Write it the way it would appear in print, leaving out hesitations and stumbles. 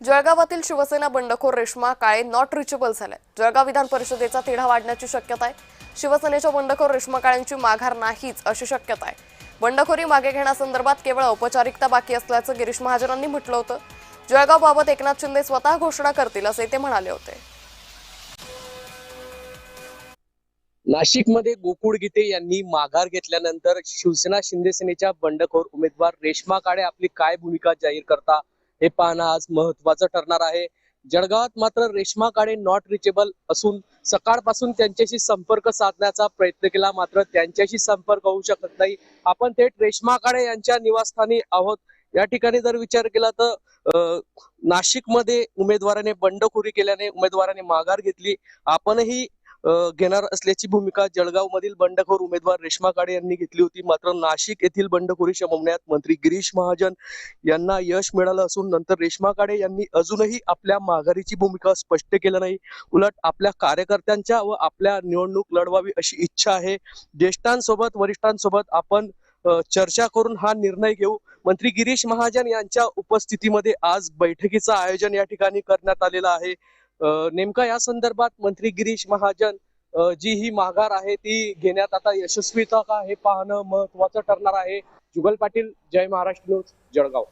जळगावातील शिवसेना बंडखोर रेश्मा काळे not reachable झाले। जळगाव विधान परिषदेचा तिढा वाढण्याची शक्यता आहे। शिवसेनेच्या बंडखोर रेश्मा काळेंची माघार नाहीच अशी शक्यता आहे। बंडखोरी मागे घेण्यासंदर्भात केवळ औपचारिकता बाकी असल्याचं गिरीश महाजनांनी म्हटलं होतं। जळगावबाबत एकनाथ शिंदे स्वतः घोषणा करतील असे ते म्हणाले होते। नाशिकमध्ये गोकुळ गीते यांनी माघार घेतल्यानंतर शिवसेना शिंदे सेनेच्या बंडखोर उमेदवार रेश्मा काळे आपली काय भूमिका जाहीर करता हे पाहणं आज महत्त्वाचं ठरणार आहे। जळगावात मात्र रेश्मा काळे नॉट रिचेबल असून सकाळपासून त्यांच्याशी संपर्क साधण्याचा प्रयत्न केला, मात्र त्यांच्याशी संपर्क होऊ शकत नाही। आपण थेट रेश्मा काळे यांच्या निवासस्थानी आहोत। या ठिकाणी जर विचार केला तर नाशिकमध्ये उमेदवाराने बंडखोरी केल्याने उमेदवाराने माघार घेतली। आपणही घेणार असल्याची भूमिका जळगाव मधील बंडखोर उमेदवार रेश्मा काळे यांनी घेतली होती। मात्र नाशिक येथील बंडखोरी शमवण्यात मंत्री गिरीश महाजन यांना यश मिळालं असून नंतर रेश्मा काळे यांनी अजूनही आपल्या माघारीची भूमिका स्पष्ट केली नाही। उलट आपल्या कार्यकर्त्यांच्या व आपल्या निवडणूक लढवावी अशी इच्छा आहे। ज्येष्ठांसोबत वरिष्ठांसोबत आपण चर्चा करून हा निर्णय घेऊ। मंत्री गिरीश महाजन यांच्या उपस्थितीमध्ये आज बैठकीचं आयोजन या ठिकाणी करण्यात आलेलं आहे। नेमका या संदर्भात मंत्री गिरीश महाजन जी ही माघार आहे ती घेण्यात आता यशस्वीता का हे पाहणं महत्त्वाचं ठरणार आहे। जुगल पाटील, जय महाराष्ट्र न्यूज, जळगाव।